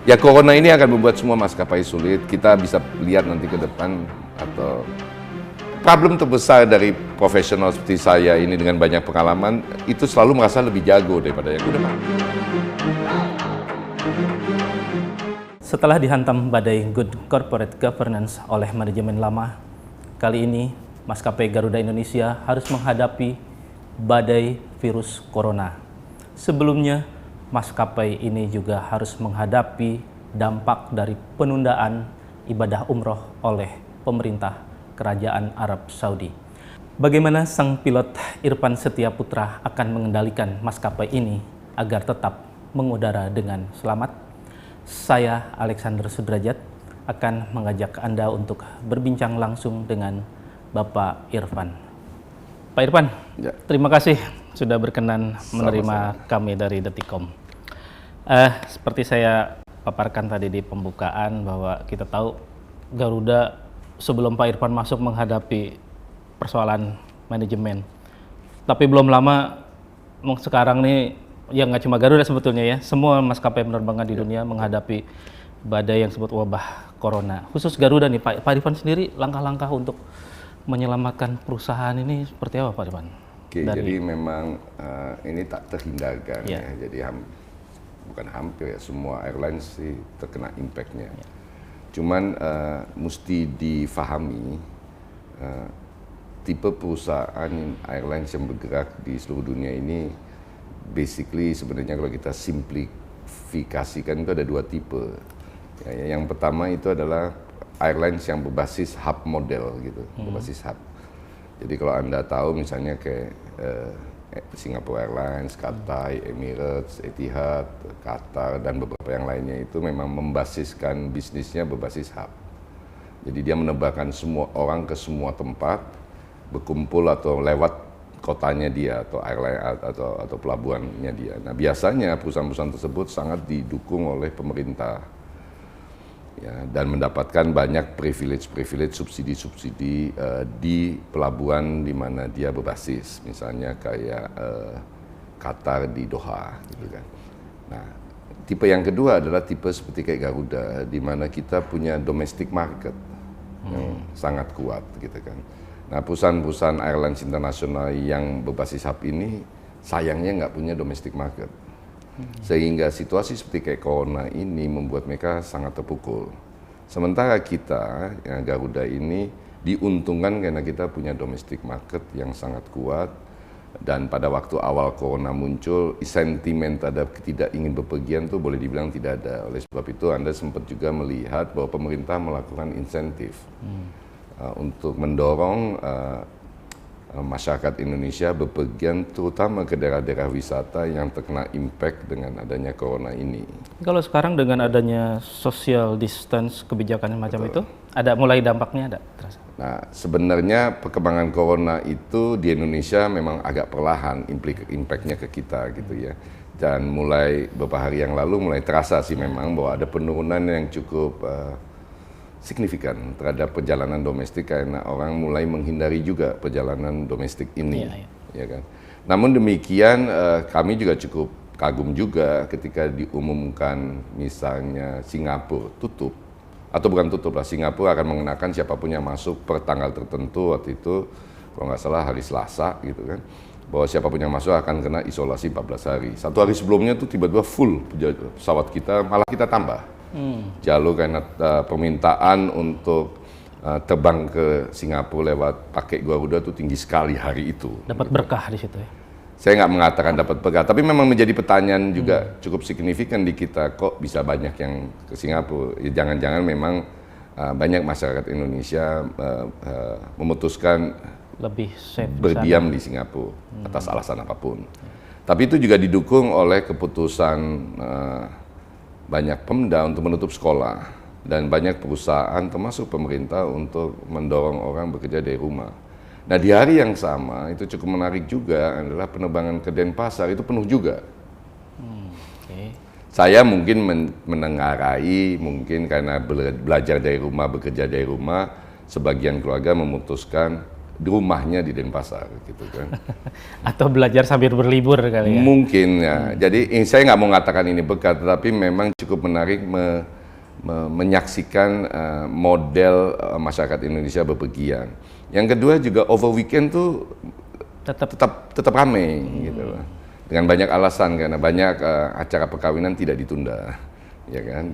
Ya corona ini akan membuat semua maskapai sulit. Kita bisa lihat nanti ke depan atau problem terbesar dari profesional seperti saya ini dengan banyak pengalaman itu selalu merasa lebih jago daripada yang udah. Setelah dihantam badai good corporate governance oleh manajemen lama, kali ini maskapai Garuda Indonesia harus menghadapi badai virus corona. Sebelumnya, maskapai ini juga harus menghadapi dampak dari penundaan ibadah umroh oleh pemerintah Kerajaan Arab Saudi. Bagaimana sang pilot Irfan Setia Putra akan mengendalikan maskapai ini agar tetap mengudara dengan selamat? Saya, Alexander Sudrajat, akan mengajak Anda untuk berbincang langsung dengan Bapak Irfan. Pak Irfan, ya. Terima kasih sudah berkenan menerima kami dari Detikcom. Seperti saya paparkan tadi di pembukaan bahwa kita tahu Garuda sebelum Pak Irfan masuk menghadapi persoalan manajemen. Tapi belum lama sekarang nih, ya nggak cuma Garuda sebetulnya ya, semua maskapai penerbangan di dunia menghadapi badai yang disebut wabah corona. Khusus Garuda nih, Pak Irfan sendiri langkah-langkah untuk menyelamatkan perusahaan ini seperti apa, Pak Irfan? Oke, jadi memang ini tak terhindarkan ya. Jadi bukan hampir ya, semua airlines sih terkena impact-nya. Cuman mesti difahami tipe perusahaan airlines yang bergerak di seluruh dunia ini basically sebenarnya kalau kita simplifikasikan itu ada dua tipe. Ya, yang pertama itu adalah airlines yang berbasis hub model gitu, berbasis hub. Jadi kalau Anda tahu misalnya kayak Singapore Airlines, Qatar, Emirates, Etihad, Qatar, dan beberapa yang lainnya itu memang membasiskan bisnisnya berbasis hub. Jadi dia menebarkan semua orang ke semua tempat, berkumpul atau lewat kotanya dia atau airline atau pelabuhannya dia. Nah biasanya perusahaan-perusahaan tersebut sangat didukung oleh pemerintah. Ya, dan mendapatkan banyak privilege, subsidi di pelabuhan di mana dia berbasis, misalnya kayak Qatar di Doha, gitu kan. Nah, tipe yang kedua adalah tipe seperti kayak Garuda, di mana kita punya domestic market yang sangat kuat, gitu kan. Nah, perusahaan-perusahaan airlines internasional yang berbasis hub ini sayangnya nggak punya domestic market. Sehingga situasi seperti kayak corona ini membuat mereka sangat terpukul. Sementara kita, ya, Garuda ini diuntungkan karena kita punya domestic market yang sangat kuat. Dan pada waktu awal corona muncul, sentimen terhadap ketidakingin bepergian tuh boleh dibilang tidak ada. Oleh sebab itu Anda sempat juga melihat bahwa pemerintah melakukan insentif untuk mendorong masyarakat Indonesia bepergian terutama ke daerah-daerah wisata yang terkena impact dengan adanya corona ini. Kalau sekarang dengan adanya social distance kebijakan macam itu, ada mulai dampaknya ada terasa? Nah, sebenarnya perkembangan corona itu di Indonesia memang agak perlahan impact-nya ke kita gitu ya. Dan mulai beberapa hari yang lalu mulai terasa sih memang bahwa ada penurunan yang cukup signifikan terhadap perjalanan domestik karena orang mulai menghindari juga perjalanan domestik ini, ya kan. Namun demikian kami juga cukup kagum juga ketika diumumkan misalnya Singapura tutup, atau bukan tutup lah, Singapura akan mengenakan siapapun yang masuk per tanggal tertentu waktu itu, kalau nggak salah hari Selasa gitu kan, bahwa siapapun yang masuk akan kena isolasi 14 hari. Satu hari sebelumnya tuh tiba-tiba full pesawat kita, malah kita tambah. Jalur karena permintaan untuk terbang ke Singapura lewat pakai Garuda itu tinggi sekali hari itu. Dapat berkah di situ ya? Saya nggak mengatakan dapat berkah, tapi memang menjadi pertanyaan juga cukup signifikan di kita, kok bisa banyak yang ke Singapura. Ya, jangan-jangan memang banyak masyarakat Indonesia memutuskan lebih safe berdiam di Singapura atas alasan apapun. Tapi itu juga didukung oleh keputusan banyak Pemda untuk menutup sekolah dan banyak perusahaan termasuk pemerintah untuk mendorong orang bekerja dari rumah. Nah di hari yang sama itu cukup menarik juga adalah penerbangan ke Denpasar itu penuh juga. Saya mungkin menengarai, mungkin karena belajar dari rumah, bekerja dari rumah, sebagian keluarga memutuskan di rumahnya di Denpasar gitu kan. Atau belajar sambil berlibur kali ya? Mungkin ya. Jadi saya nggak mau mengatakan ini berkat, tetapi memang cukup menarik menyaksikan model masyarakat Indonesia bepergian. Yang kedua juga over weekend tuh tetap ramai gitu loh. Dengan banyak alasan, karena banyak acara perkawinan tidak ditunda, ya kan?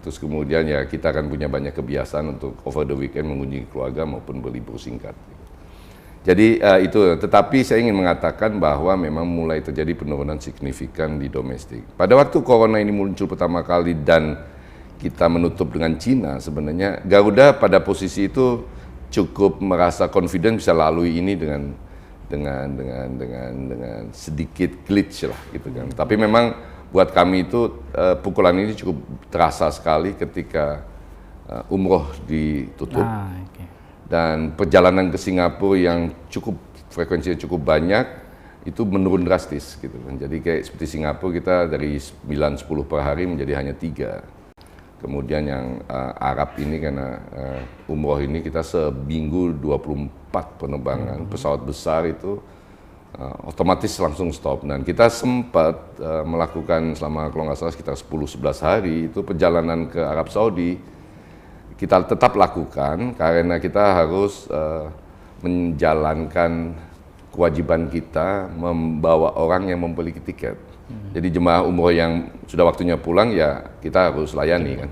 Terus kemudian ya kita akan punya banyak kebiasaan untuk over the weekend mengunjungi keluarga maupun berlibur singkat. Jadi itu, tetapi saya ingin mengatakan bahwa memang mulai terjadi penurunan signifikan di domestik. Pada waktu corona ini muncul pertama kali dan kita menutup dengan Cina, sebenarnya Garuda pada posisi itu cukup merasa confident bisa lalui ini dengan sedikit glitch lah gitu kan. Tapi memang buat kami itu pukulan ini cukup terasa sekali ketika umroh ditutup. Dan perjalanan ke Singapura yang frekuensinya cukup banyak itu menurun drastis gitu kan. Jadi kayak seperti Singapura kita dari 9-10 per hari menjadi hanya 3. Kemudian yang Arab ini karena umroh ini kita seminggu 24 penerbangan, pesawat besar itu otomatis langsung stop. Dan kita sempat melakukan selama kalau nggak salah sekitar 10-11 hari itu perjalanan ke Arab Saudi kita tetap lakukan karena kita harus menjalankan kewajiban kita membawa orang yang memiliki tiket. Jadi jemaah umroh yang sudah waktunya pulang ya kita harus layani kan.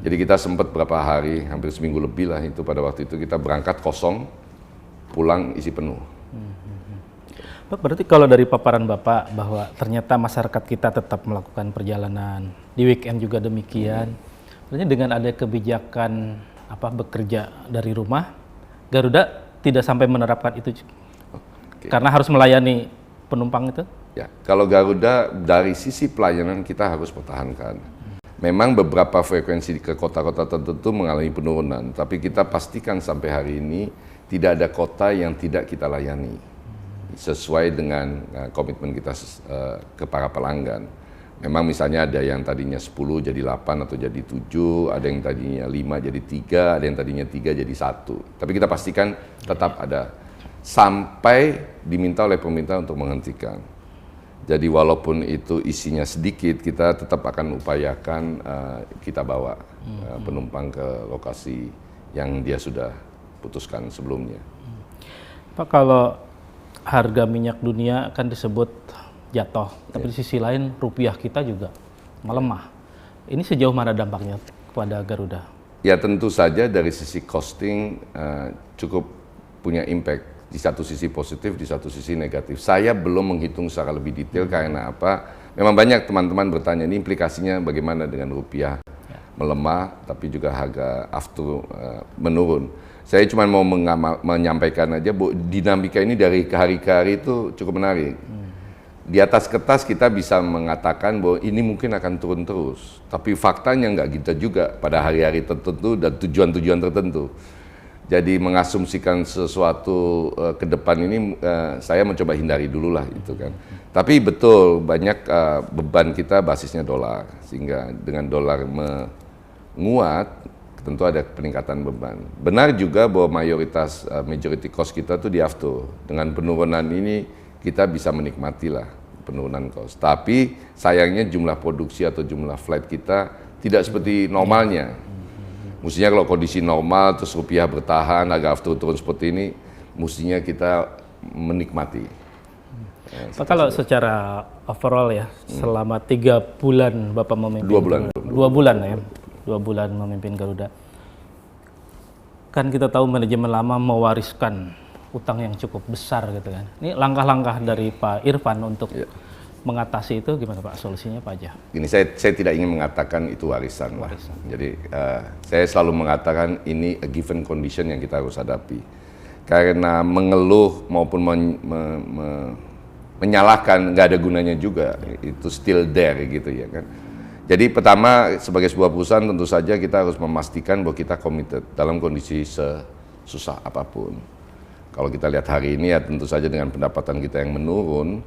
Jadi kita sempat berapa hari, hampir seminggu lebih lah itu pada waktu itu kita berangkat kosong, pulang isi penuh. Pak, berarti kalau dari paparan Bapak bahwa ternyata masyarakat kita tetap melakukan perjalanan, di weekend juga demikian. Sebenarnya dengan ada kebijakan bekerja dari rumah, Garuda tidak sampai menerapkan itu karena harus melayani penumpang itu? Ya, kalau Garuda dari sisi pelayanan kita harus pertahankan. Memang beberapa frekuensi ke kota-kota tertentu mengalami penurunan, tapi kita pastikan sampai hari ini tidak ada kota yang tidak kita layani sesuai dengan komitmen kita ke para pelanggan. Memang misalnya ada yang tadinya 10 jadi 8 atau jadi 7, ada yang tadinya 5 jadi 3, ada yang tadinya 3 jadi 1. Tapi kita pastikan tetap ada sampai diminta oleh pemerintah untuk menghentikan. Jadi walaupun itu isinya sedikit, kita tetap akan upayakan kita bawa penumpang ke lokasi yang dia sudah putuskan sebelumnya. Pak, kalau harga minyak dunia kan disebut jatuh, tapi di sisi lain rupiah kita juga melemah. Ini sejauh mana dampaknya kepada Garuda? Ya tentu saja dari sisi costing cukup punya impact. Di satu sisi positif, di satu sisi negatif. Saya belum menghitung secara lebih detail karena apa? Memang banyak teman-teman bertanya ini implikasinya bagaimana dengan rupiah melemah, tapi juga harga aftur menurun. Saya cuma mau menyampaikan aja bahwa dinamika ini dari hari ke hari itu cukup menarik. Di atas kertas kita bisa mengatakan bahwa ini mungkin akan turun terus, tapi faktanya nggak gitu juga pada hari-hari tertentu dan tujuan-tujuan tertentu. Jadi mengasumsikan sesuatu ke depan ini saya mencoba hindari dulu lah itu kan. Tapi betul banyak beban kita basisnya dolar, sehingga dengan dolar menguat tentu ada peningkatan beban. Benar juga bahwa mayoritas majority cost kita tuh di aftur. Dengan penurunan ini kita bisa menikmati lah penurunan cost. Tapi sayangnya jumlah produksi atau jumlah flight kita tidak seperti normalnya. Mestinya kalau kondisi normal terus rupiah bertahan, harga aftur turun seperti ini, mestinya kita menikmati. Pak, kalau secara overall ya, selama 3 bulan Bapak memimpin 2 bulan. 2 bulan ya, 2 bulan memimpin Garuda. Kan kita tahu manajemen lama mewariskan utang yang cukup besar gitu kan. Ini langkah-langkah dari Pak Irfan untuk mengatasi itu gimana Pak? Solusinya apa aja? Ini saya tidak ingin mengatakan itu warisan. Jadi saya selalu mengatakan ini a given condition yang kita harus hadapi. Karena mengeluh maupun menyalahkan nggak ada gunanya juga. Itu still there gitu ya kan. Jadi pertama sebagai sebuah perusahaan tentu saja kita harus memastikan bahwa kita committed dalam kondisi sesusah apapun. Kalau kita lihat hari ini ya tentu saja dengan pendapatan kita yang menurun,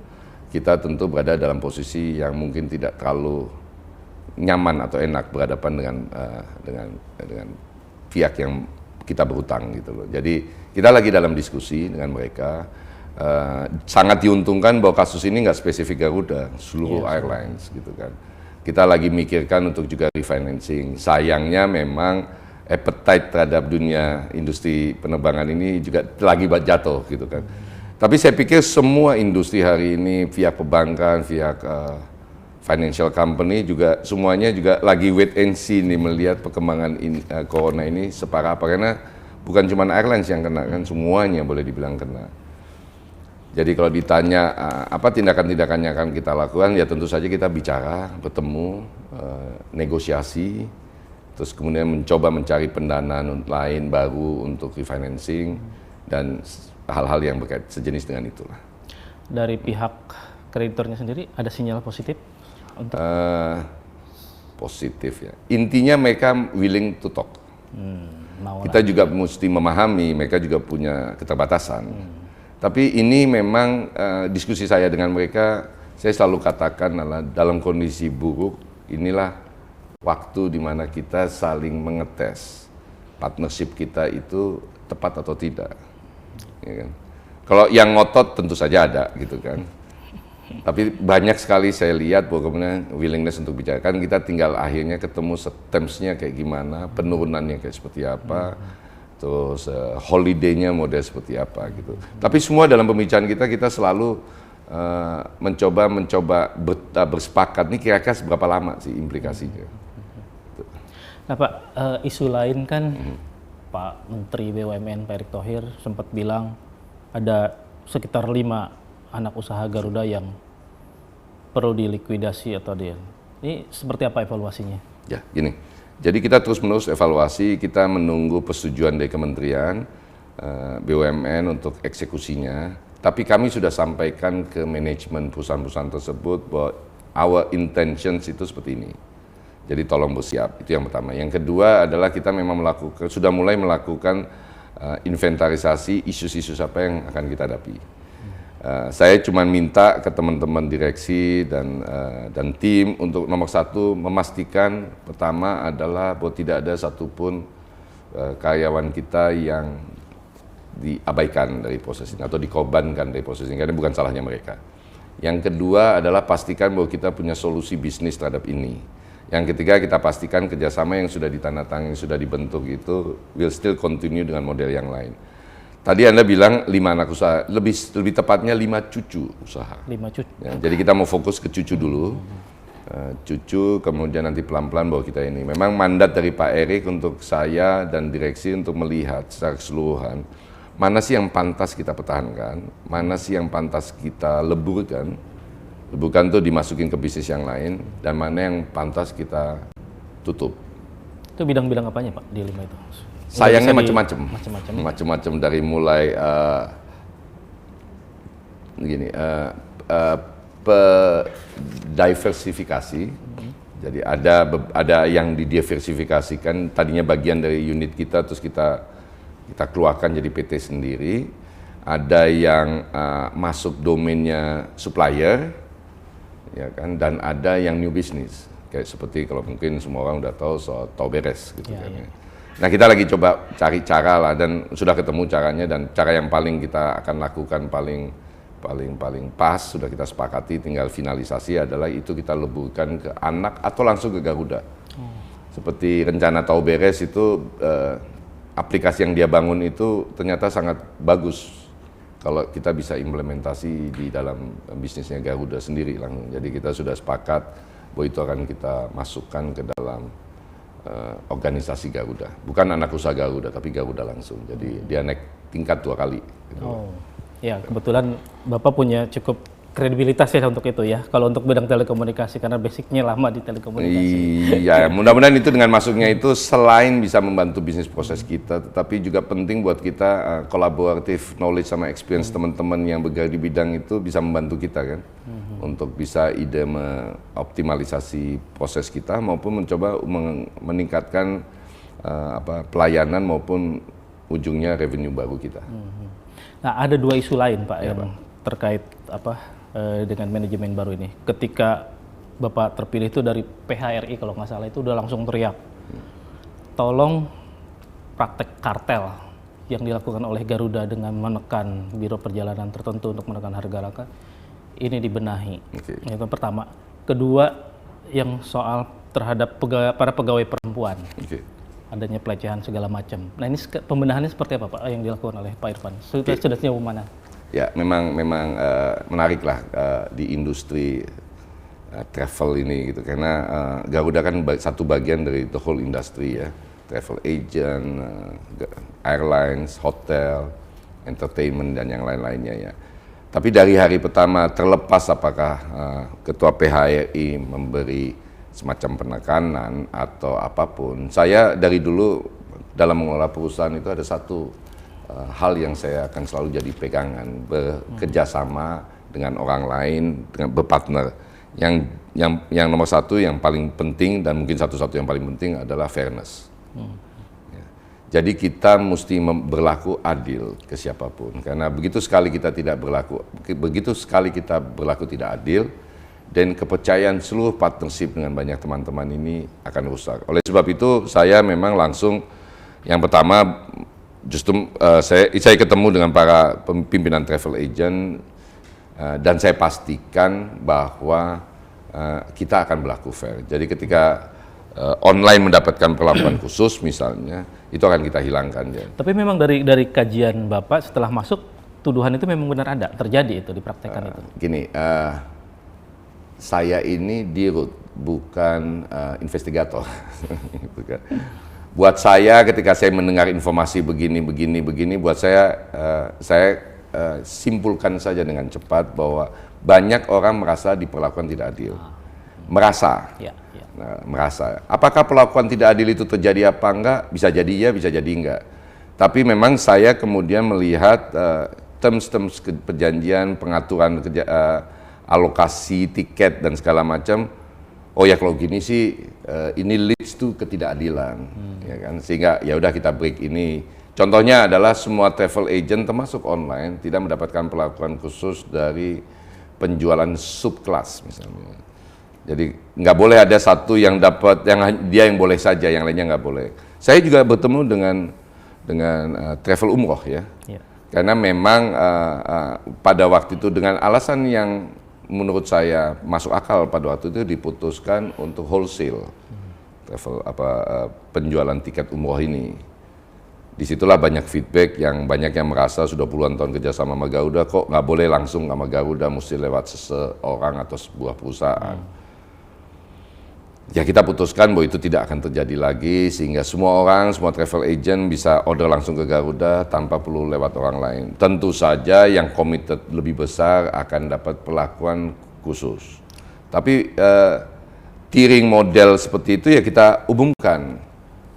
kita tentu berada dalam posisi yang mungkin tidak terlalu nyaman atau enak berhadapan dengan pihak yang kita berhutang gitu loh. Jadi kita lagi dalam diskusi dengan mereka. Sangat diuntungkan bahwa kasus ini nggak spesifik Garuda, seluruh airlines gitu kan. Kita lagi mikirkan untuk juga refinancing. Sayangnya memang appetite terhadap dunia industri penerbangan ini juga lagi jatuh gitu kan. Tapi saya pikir semua industri hari ini, pihak perbankan, pihak financial company juga semuanya juga lagi wait and see nih melihat perkembangan corona ini separah apa, karena bukan cuma airlines yang kena kan, semuanya boleh dibilang kena. Jadi kalau ditanya apa tindakan-tindakan yang akan kita lakukan, ya tentu saja kita bicara, bertemu, negosiasi, terus kemudian mencoba mencari pendanaan lain baru untuk refinancing dan hal-hal yang berkait sejenis dengan itulah. Dari pihak kreditornya sendiri ada sinyal positif? Untuk positif ya. Intinya mereka willing to talk. Kita juga mesti memahami mereka juga punya keterbatasan. Tapi ini memang diskusi saya dengan mereka, saya selalu katakan dalam kondisi buruk inilah waktu di mana kita saling mengetes partnership kita itu tepat atau tidak. Ya kan? Kalau yang ngotot tentu saja ada gitu kan. Tapi banyak sekali saya lihat bahwa kemudian willingness untuk bicara, kan kita tinggal akhirnya ketemu terms-nya kayak gimana, penurunannya kayak seperti apa, terus holiday-nya model seperti apa gitu. Tapi semua dalam pembicaraan kita selalu mencoba bersepakat nih kira-kira seberapa lama sih implikasinya. Nah Pak, isu lain kan Pak Menteri BUMN Pak Erick Thohir sempat bilang ada sekitar 5 anak usaha Garuda yang perlu dilikuidasi atau ini seperti apa evaluasinya? Ya gini, jadi kita terus-menerus evaluasi, kita menunggu persetujuan dari Kementerian BUMN untuk eksekusinya. Tapi kami sudah sampaikan ke manajemen perusahaan-perusahaan tersebut bahwa our intentions itu seperti ini. Jadi tolong bersiap, itu yang pertama. Yang kedua adalah kita memang sudah mulai melakukan inventarisasi isu-isu apa yang akan kita hadapi. Saya cuma minta ke teman-teman direksi dan tim untuk nomor satu memastikan pertama adalah bahwa tidak ada satupun karyawan kita yang diabaikan dari proses ini atau dikorbankan dari proses ini, karena bukan salahnya mereka. Yang kedua adalah pastikan bahwa kita punya solusi bisnis terhadap ini. Yang ketiga kita pastikan kerjasama yang sudah ditandatangani, sudah dibentuk itu will still continue dengan model yang lain. Tadi Anda bilang 5 anak usaha, lebih tepatnya 5 cucu usaha. 5 cucu. Ya, jadi kita mau fokus ke cucu dulu, cucu kemudian nanti pelan-pelan bahwa kita ini. Memang mandat dari Pak Erick untuk saya dan direksi untuk melihat secara keseluruhan, mana sih yang pantas kita pertahankan, mana sih yang pantas kita leburkan tuh dimasukin ke bisnis yang lain, dan mana yang pantas kita tutup. Itu bidang-bidang apanya Pak di 5 itu? Sayangnya macam-macam. Macam-macam dari mulai diversifikasi. Jadi ada yang didiversifikasikan, tadinya bagian dari unit kita terus kita keluarkan jadi PT sendiri. Ada yang masuk domainnya supplier, ya kan, dan ada yang new business. Kayak seperti kalau mungkin semua orang udah tahu soal Tahu Beres gitu kan. Ya. Nah kita lagi coba cari cara lah, dan sudah ketemu caranya, dan cara yang paling kita akan lakukan paling pas sudah kita sepakati, tinggal finalisasi adalah itu kita leburkan ke anak atau langsung ke Garuda. Seperti rencana Tahu Beres itu aplikasi yang dia bangun itu ternyata sangat bagus kalau kita bisa implementasi di dalam bisnisnya Garuda sendiri langsung. Jadi kita sudah sepakat bahwa itu akan kita masukkan ke dalam organisasi Garuda, bukan anak usaha Garuda, tapi Garuda langsung. Jadi dia naik tingkat 2 kali. Gitu. Oh, ya kebetulan Bapak punya cukup kredibilitas ya untuk itu ya. Kalau untuk bidang telekomunikasi, karena basicnya lama di telekomunikasi. Iya, mudah-mudahan itu dengan masuknya itu selain bisa membantu bisnis proses kita, tetapi juga penting buat kita kolaboratif knowledge sama experience teman-teman yang bergerak di bidang itu bisa membantu kita kan. Untuk bisa ide mengoptimalisasi proses kita maupun mencoba meningkatkan pelayanan maupun ujungnya revenue baru kita. Nah, ada 2 isu lain Pak ya, yang terkait dengan manajemen baru ini. Ketika Bapak terpilih itu dari PHRI kalau nggak salah itu udah langsung teriak, tolong praktek kartel yang dilakukan oleh Garuda dengan menekan biro perjalanan tertentu untuk menekan harga raka ini dibenahi. Itu pertama. Kedua, yang soal terhadap para pegawai perempuan. Adanya pelecehan segala macam. Nah, ini pembenahannya seperti apa Pak yang dilakukan oleh Pak Irfan? Sudah sejauh mana? Ya, memang menarik lah di industri travel ini gitu, karena Garuda kan satu bagian dari the whole industry ya, travel agent, airlines, hotel, entertainment dan yang lain-lainnya ya. Tapi dari hari pertama, terlepas apakah Ketua PHRI memberi semacam penekanan atau apapun, saya dari dulu dalam mengelola perusahaan itu ada satu hal yang saya akan selalu jadi pegangan, bekerja sama dengan orang lain, dengan berpartner. Yang nomor satu, yang paling penting dan mungkin satu-satu yang paling penting adalah fairness. Ya. Jadi kita mesti berlaku adil ke siapapun, karena begitu sekali kita berlaku tidak adil, dan kepercayaan seluruh partnership dengan banyak teman-teman ini akan rusak. Oleh sebab itu saya memang langsung yang pertama justru saya ketemu dengan para pimpinan travel agent dan saya pastikan bahwa kita akan berlaku fair. Jadi ketika online mendapatkan perlakuan khusus misalnya, itu akan kita hilangkan. Ya. Tapi memang dari kajian Bapak setelah masuk, tuduhan itu memang benar ada, terjadi itu, dipraktekkan itu? Gini, saya ini dirut, bukan investigator. Buat saya ketika saya mendengar informasi begini, buat saya simpulkan saja dengan cepat bahwa banyak orang merasa diperlakukan tidak adil. Merasa. Nah, merasa. Apakah perlakuan tidak adil itu terjadi apa enggak? Bisa jadi ya, bisa jadi enggak. Tapi memang saya kemudian melihat terms perjanjian, pengaturan alokasi tiket dan segala macam. Oh ya kalau gini sih ini leads to ketidakadilan, ya kan? Sehingga ya udah kita break ini. Contohnya adalah semua travel agent termasuk online tidak mendapatkan perlakuan khusus dari penjualan subkelas misalnya. Jadi nggak boleh ada satu yang dapat, dia yang boleh saja, yang lainnya nggak boleh. Saya juga bertemu dengan travel umroh ya, karena memang pada waktu itu dengan alasan yang menurut saya masuk akal pada waktu itu diputuskan untuk wholesale travel penjualan tiket umroh ini. Disitulah banyak feedback yang banyak yang merasa sudah puluhan tahun kerja sama Garuda kok nggak boleh langsung sama Garuda, mesti lewat seseorang atau sebuah perusahaan. Ya kita putuskan bahwa itu tidak akan terjadi lagi sehingga semua travel agent bisa order langsung ke Garuda tanpa perlu lewat orang lain. Tentu saja yang committed lebih besar akan dapat perlakuan khusus. Tapi tiering model seperti itu ya kita umumkan.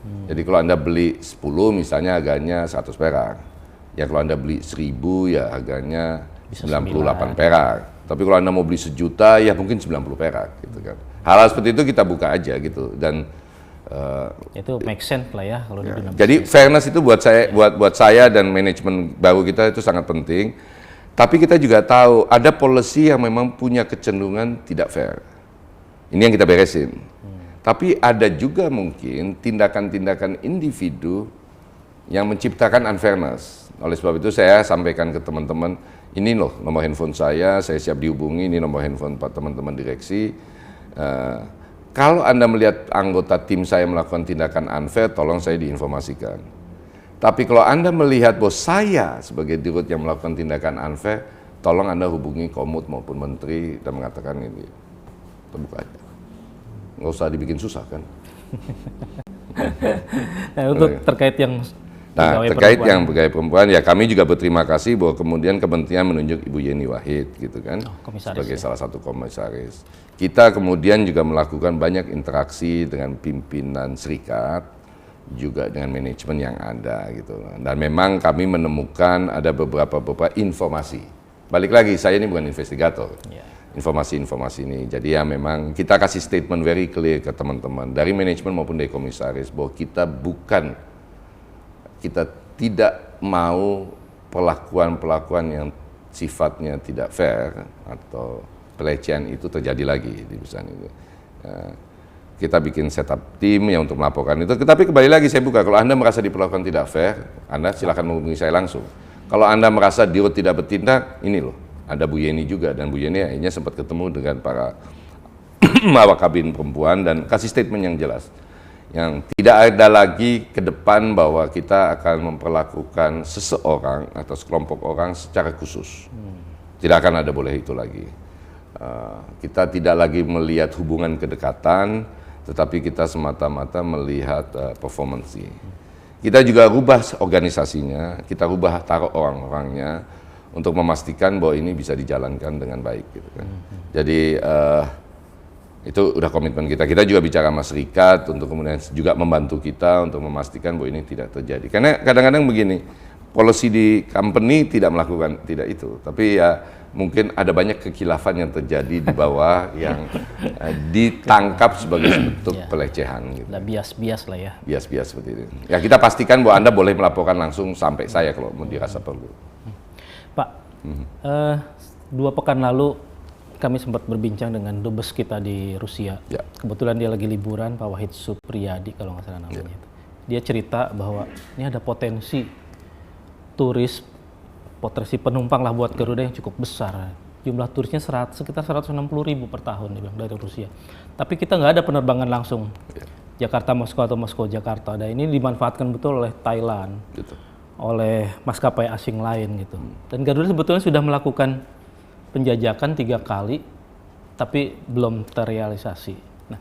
Jadi kalau Anda beli 10 misalnya harganya 100 perak. Ya kalau Anda beli 1000 ya harganya 98 perak. Tapi kalau Anda mau beli 1 juta ya mungkin 90 perak gitu kan. Hal-hal seperti itu kita buka aja gitu dan itu make sense lah ya kalau di dunia. Jadi fairness itu buat saya dan manajemen baru kita itu sangat penting. Tapi kita juga tahu ada policy yang memang punya kecenderungan tidak fair. Ini yang kita beresin. Tapi ada juga mungkin tindakan-tindakan individu yang menciptakan unfairness. Oleh sebab itu saya sampaikan ke teman-teman, ini loh nomor handphone saya siap dihubungi, ini nomor handphone teman-teman direksi. Kalau Anda melihat anggota tim saya melakukan tindakan unfair, tolong saya diinformasikan. Tapi kalau Anda melihat bahwa saya sebagai dirut yang melakukan tindakan unfair, tolong Anda hubungi Komut maupun Menteri dan mengatakan ini. Terbuka aja. Nggak usah dibikin susah kan. Nah, untuk terkait yang yang pegawai perempuan, ya kami juga berterima kasih bahwa kemudian Kementerian menunjuk Ibu Yeni Wahid gitu kan, sebagai salah satu komisaris. Kita kemudian juga melakukan banyak interaksi dengan pimpinan serikat, juga dengan manajemen yang ada gitu. Dan memang kami menemukan ada beberapa informasi. Balik lagi, saya ini bukan investigator. Informasi-informasi ini. Jadi ya memang kita kasih statement very clear ke teman-teman dari manajemen maupun dari komisaris bahwa kita tidak mau perlakuan yang sifatnya tidak fair atau pelecehan itu terjadi lagi di perusahaan itu. kita bikin setup tim yang untuk melaporkan itu. Tapi kembali lagi saya buka, kalau Anda merasa diperlakukan tidak fair, Anda silakan menghubungi saya langsung. Kalau Anda merasa Dirut tidak bertindak, ini loh, ada Bu Yeni juga, dan Bu Yeni akhirnya sempat ketemu dengan para awak kabin perempuan dan kasih statement yang jelas. Yang tidak ada lagi ke depan bahwa kita akan memperlakukan seseorang atau sekelompok orang secara khusus. Tidak akan ada boleh itu lagi. Kita tidak lagi melihat hubungan kedekatan, tetapi kita semata-mata melihat performance. Kita juga rubah organisasinya, kita rubah taruh orang-orangnya untuk memastikan bahwa ini bisa dijalankan dengan baik. Gitu kan. Jadi itu udah komitmen kita. Kita juga bicara sama serikat untuk kemudian juga membantu kita untuk memastikan bahwa ini tidak terjadi. Karena kadang-kadang begini, policy di company tidak melakukan tidak itu, tapi ya mungkin ada banyak kekhilafan yang terjadi di bawah yang ditangkap sebagai bentuk pelecehan. Gitu. Bias-bias lah ya. Bias-bias seperti itu. Ya kita pastikan bahwa Anda boleh melaporkan langsung sampai saya kalau mau dirasa perlu. Pak, 2 pekan lalu kami sempat berbincang dengan dubes kita di Rusia. Ya. Kebetulan dia lagi liburan, Pak Wahid Supriyadi kalau nggak salah namanya. Ya. Dia cerita bahwa ini ada potensi turis, potensi penumpang lah buat Garuda yang cukup besar. Jumlah turisnya sekitar 160.000 per tahun dia bilang, dari Rusia. Tapi kita nggak ada penerbangan langsung Jakarta Moskow atau Moskow Jakarta. Dan ini dimanfaatkan betul oleh Thailand, oleh maskapai asing lain gitu. Dan Garuda sebetulnya sudah melakukan penjajakan 3 kali, tapi belum terrealisasi. Nah,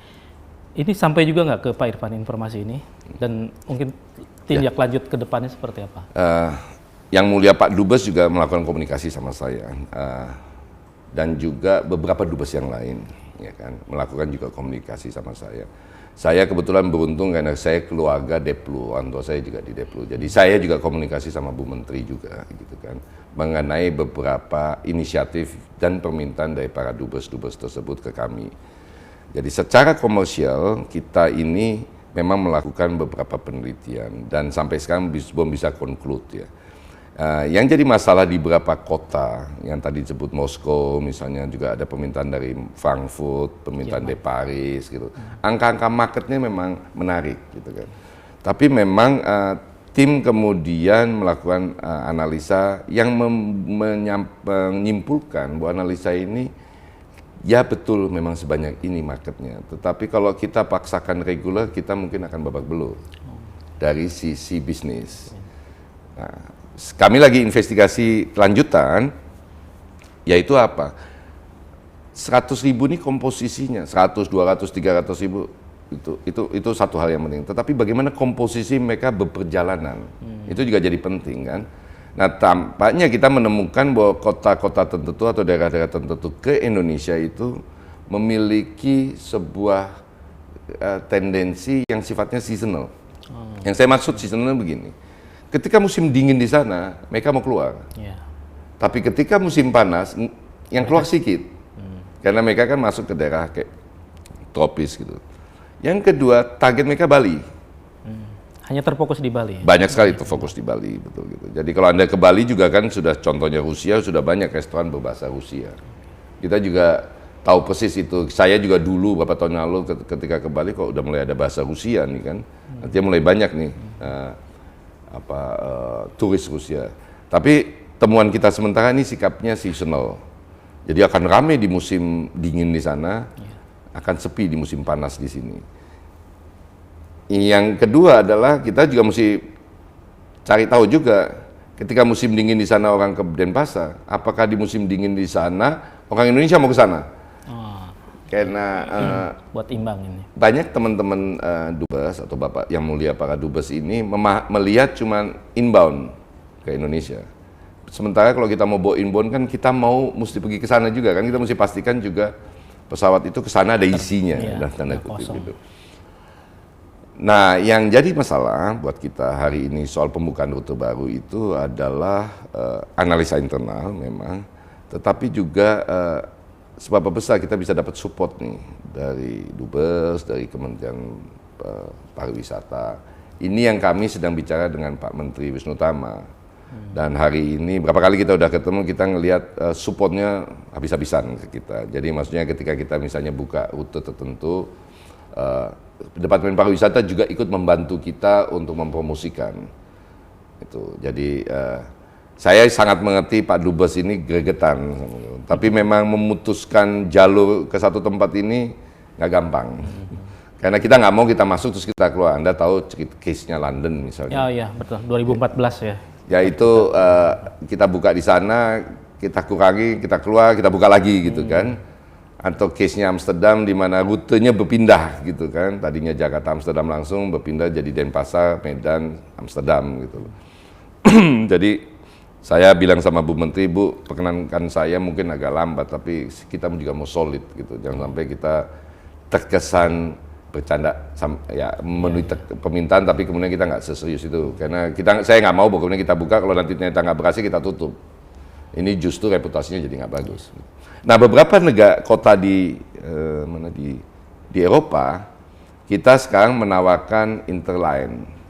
ini sampai juga nggak ke Pak Irfan informasi ini? Dan mungkin tindak lanjut ke depannya seperti apa? Yang mulia Pak Dubes juga melakukan komunikasi sama saya, dan juga beberapa dubes yang lain, ya kan, melakukan juga komunikasi sama saya. Saya kebetulan beruntung karena saya keluarga Deplu, orang tua saya juga di Deplu. Jadi saya juga komunikasi sama Bu Menteri juga, gitu kan, mengenai beberapa inisiatif dan permintaan dari para dubes-dubes tersebut ke kami. Jadi secara komersial kita ini memang melakukan beberapa penelitian dan sampai sekarang belum bisa conclude ya. Yang jadi masalah di beberapa kota yang tadi disebut Moskow misalnya, juga ada permintaan dari Frankfurt, permintaan dari Paris gitu. Angka-angka marketnya memang menarik gitu kan. Tapi memang tim kemudian melakukan analisa yang menyimpulkan bahwa analisa ini ya betul memang sebanyak ini marketnya. Tetapi kalau kita paksakan reguler, kita mungkin akan babak belur dari sisi bisnis. Nah, kami lagi investigasi lanjutan, yaitu apa? 100.000 ini komposisinya, 100, 200, 300.000 itu satu hal yang penting. Tetapi bagaimana komposisi mereka berperjalanan, itu juga jadi penting kan. Nah tampaknya kita menemukan bahwa kota-kota tertentu atau daerah-daerah tertentu ke Indonesia itu memiliki sebuah tendensi yang sifatnya seasonal. Yang saya maksud seasonal begini. Ketika musim dingin di sana, mereka mau keluar. Tapi ketika musim panas, yang keluar sedikit. Karena mereka kan masuk ke daerah kayak tropis gitu. Yang kedua, target mereka Bali. Hanya terfokus di Bali? Banyak sekali terfokus di Bali, betul gitu. Jadi kalau Anda ke Bali juga kan sudah, contohnya Rusia, sudah banyak restoran berbahasa Rusia. Kita juga tahu persis itu. Saya juga dulu, beberapa tahun lalu ketika ke Bali, kok udah mulai ada bahasa Rusia nih kan. Artinya mulai banyak nih. Turis Rusia. Tapi temuan kita sementara ini sikapnya seasonal. Jadi akan ramai di musim dingin di sana, akan sepi di musim panas di sini. Yang kedua adalah kita juga mesti cari tahu juga ketika musim dingin di sana orang ke Denpasar, apakah di musim dingin di sana orang Indonesia mau ke sana? Karena buat imbang ini. Banyak teman-teman dubes atau bapak yang mulia para dubes ini melihat cuman inbound ke Indonesia. Sementara kalau kita mau bawa inbound kan kita mesti pergi ke sana juga kan, kita mesti pastikan juga pesawat itu ke sana ada isinya dan tanda kutip itu. Nah, yang jadi masalah buat kita hari ini soal pembukaan rute baru itu adalah analisa internal memang, tetapi juga seberapa besar kita bisa dapat support nih dari Dubes, dari Kementerian Pariwisata. Ini yang kami sedang bicara dengan Pak Menteri Wisnu Tama. Dan hari ini, berapa kali kita udah ketemu, kita ngelihat supportnya habis-habisan ke kita. Jadi maksudnya ketika kita misalnya buka rute tertentu, Departemen Pariwisata juga ikut membantu kita untuk mempromosikan itu. Jadi saya sangat mengerti Pak Dubes ini gregetan, tapi memang memutuskan jalur ke satu tempat ini nggak gampang. Karena kita nggak mau kita masuk terus kita keluar. Anda tahu case-nya London misalnya. Ya, betul. 2014 ya. Ya itu kita buka di sana, kita kurangi, kita keluar, kita buka lagi gitu kan. Atau case-nya Amsterdam di mana rutenya berpindah gitu kan. Tadinya Jakarta Amsterdam langsung berpindah jadi Denpasar, Medan, Amsterdam gitu. Jadi saya bilang sama Bu Menteri, Bu, perkenankan saya mungkin agak lambat, tapi kita juga mau solid gitu. Jangan sampai kita terkesan bercanda, ya memenuhi permintaan, tapi kemudian kita nggak seserius itu. Karena saya nggak mau, kemudian kita buka, kalau nanti ternyata nggak berhasil, kita tutup. Ini justru reputasinya jadi nggak bagus. Nah, beberapa kota di Eropa, kita sekarang menawarkan interline.